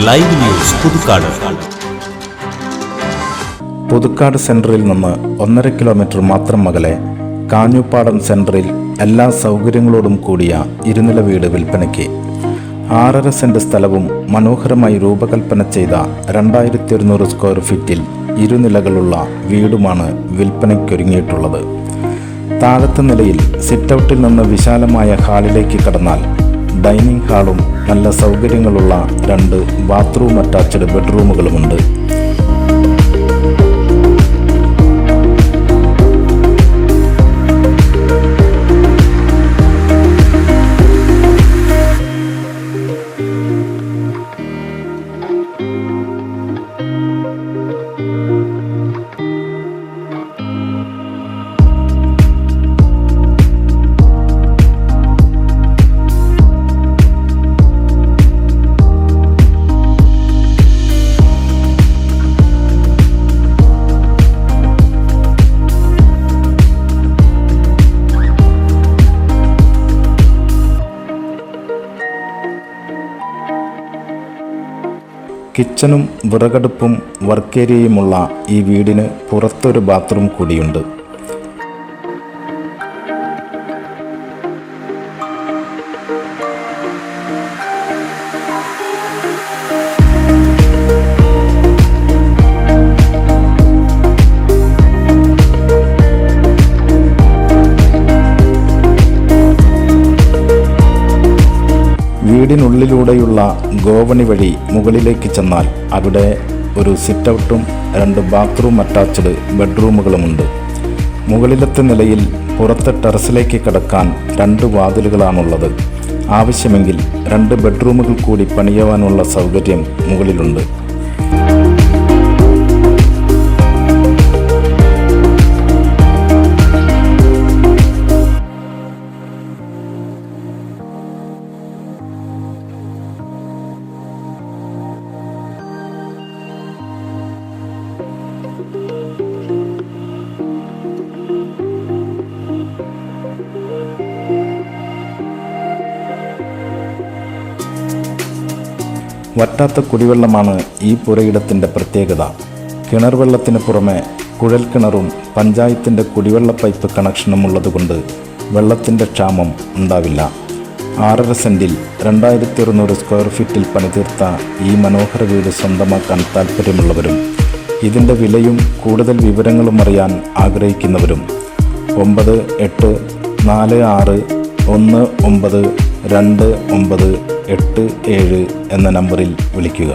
Live news Puthukkad. Puthukkad സെൻറ്ററിൽ നിന്ന് 1.5 kilometre മാത്രം അകലെ കാഞ്ഞുപ്പാടം സെൻറ്ററിൽ എല്ലാ സൗകര്യങ്ങളോടും കൂടിയ ഇരുനില വീട് വിൽപ്പനയ്ക്ക്. 6.5 സെൻറ് സ്ഥലവും മനോഹരമായി രൂപകൽപ്പന ചെയ്ത 2100 സ്ക്വയർ ഫീറ്റിൽ ഇരുനിലകളുള്ള വീടുമാണ് വിൽപ്പനയ്ക്കൊരുങ്ങിയിട്ടുള്ളത്. താഴത്തെ നിലയിൽ സിറ്റൗട്ടിൽ നിന്ന് വിശാലമായ ഹാളിലേക്ക് കടന്നാൽ ഡൈനിങ് ഹാളും നല്ല സൗകര്യങ്ങളുള്ള 2 ബാത്റൂം അറ്റാച്ച്ഡ് ബെഡ്റൂമുകളുമുണ്ട്. കിച്ചണും വിറകടുപ്പും വർക്ക് ഏരിയയുമുള്ള ഈ വീടിന് പുറത്തൊരു ബാത്റൂം കൂടിയുണ്ട്. വീടിനുള്ളിലൂടെയുള്ള ഗോവണി വഴി മുകളിലേക്ക് ചെന്നാൽ അവിടെ ഒരു സിറ്റൗട്ടും 2 ബാത്റൂം അറ്റാച്ച്ഡ് ബെഡ്റൂമുകളുമുണ്ട്. മുകളിലത്തെ നിലയിൽ പുറത്തെ ടെറസിലേക്ക് കടക്കാൻ 2 വാതിലുകളാണുള്ളത്. ആവശ്യമെങ്കിൽ 2 ബെഡ്റൂമുകൾ കൂടി പണിയുവാനുള്ള സൗകര്യം മുകളിലുണ്ട്. വറ്റാത്ത കുടിവെള്ളമാണ് ഈ പുരയിടത്തിൻ്റെ പ്രത്യേകത. കിണർ വെള്ളത്തിന് പുറമെ കുഴൽക്കിണറും പഞ്ചായത്തിൻ്റെ കുടിവെള്ള പൈപ്പ് കണക്ഷനും ഉള്ളതുകൊണ്ട് വെള്ളത്തിൻ്റെ ക്ഷാമം ഉണ്ടാവില്ല. 6.5 സെൻറ്റിൽ 2100 സ്ക്വയർ ഫീറ്റിൽ പണിതീർത്ത ഈ മനോഹര വീട് സ്വന്തമാക്കാൻ താൽപ്പര്യമുള്ളവരും ഇതിൻ്റെ വിലയും കൂടുതൽ വിവരങ്ങളും അറിയാൻ ആഗ്രഹിക്കുന്നവരും 9846192987 എന്ന നമ്പറിൽ വിളിക്കുക.